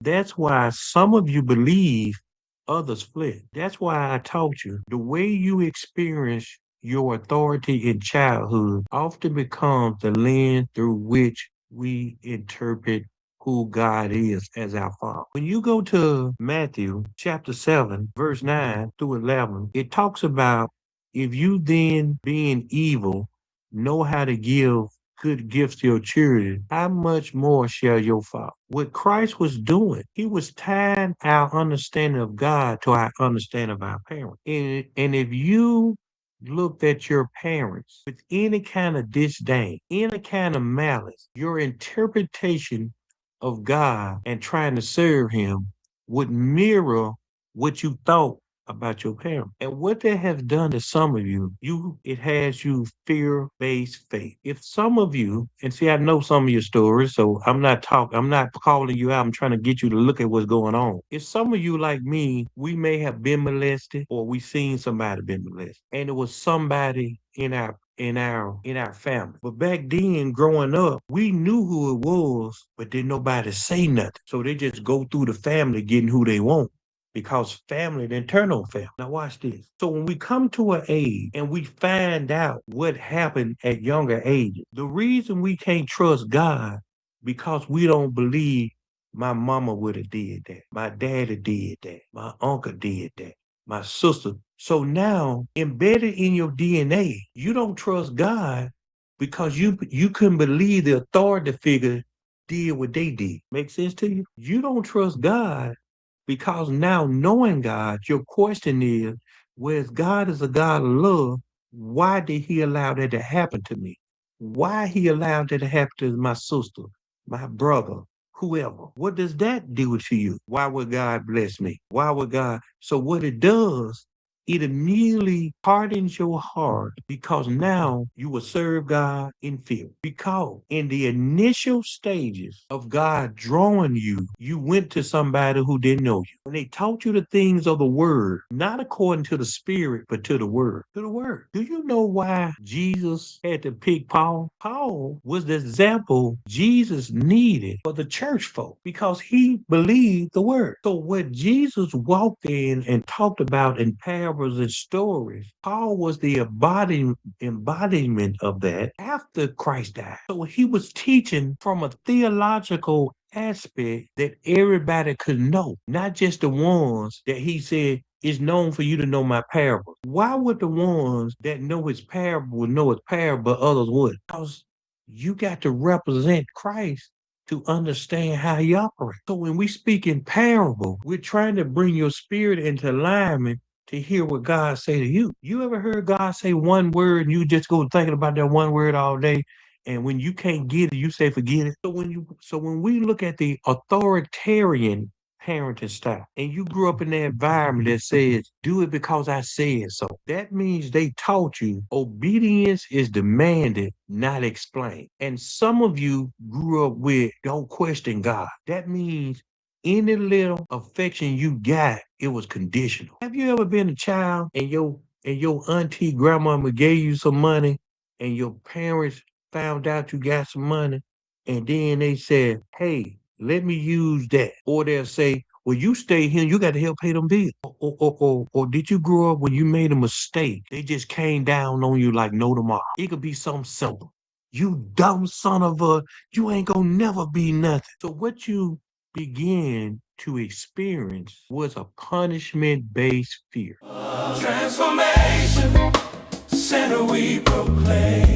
That's why some of you believe others fled. That's why I taught you the way you experience your authority in childhood often becomes the lens through which we interpret who God is as our Father. When you go to Matthew chapter 7, verse 9 through 11, it talks about if you then, being evil, know how to give good gifts to your children, how much more shall your Father? What Christ was doing, he was tying our understanding of God to our understanding of our parents. And if you looked at your parents with any kind of disdain, any kind of malice, your interpretation of God and trying to serve him would mirror what you thought about your parents. And what that has done to some of you, it has you fear-based faith. If some of you, and see, I know some of your stories, so I'm not calling you out. I'm trying to get you to look at what's going on. If some of you like me, we may have been molested or we seen somebody been molested. And it was somebody in our family. But back then, growing up, we knew who it was, but didn't nobody say nothing. So they just go through the family getting who they want because family didn't turn on family. Now watch this. So when we come to an age and we find out what happened at younger ages, the reason we can't trust God because we don't believe my mama would have did that, my daddy did that, my uncle did that, my sister. So now embedded in your DNA, you don't trust God because you couldn't believe the authority figure did what they did. Make sense to you? You don't trust God because now knowing God, your question is, whereas God is a God of love, why did he allow that to happen to me? Why he allowed that to happen to my sister, my brother, whoever? What does that do to you? Why would God bless me? Why would God? So what it does, it immediately hardens your heart because now you will serve God in fear. Because in the initial stages of God drawing you, you went to somebody who didn't know you. And they taught you the things of the word, not according to the spirit, but to the word. To the word. Do you know why Jesus had to pick Paul? Paul was the example Jesus needed for the church folk because he believed the word. So what Jesus walked in and talked about in parables and stories, Paul was the embodiment of that after Christ died. So he was teaching from a theological aspect that everybody could know, not just the ones that he said is known for you to know my parables. Why would the ones that know his parable know his parable, but others would? Because you got to represent Christ to understand how he operates. So when we speak in parable, we're trying to bring your spirit into alignment to hear what God say to you. You ever heard God say one word and you just go thinking about that one word all day? And when you can't get it, you say forget it. So when we look at the authoritarian parenting style, and you grew up in that environment that says, do it because I said so. That means they taught you obedience is demanded, not explained. And some of you grew up with don't question God. That means any little affection you got, it was conditional. Have you ever been a child and your auntie grandmama gave you some money and your parents found out you got some money and then they said, hey, let me use that. Or they'll say, well, you stay here, you got to help pay them bills. Or did you grow up when you made a mistake? They just came down on you like no tomorrow. It could be something simple. You dumb son of a, you ain't gonna never be nothing. So what you began to experience was a punishment-based fear. Transformation, center we proclaim.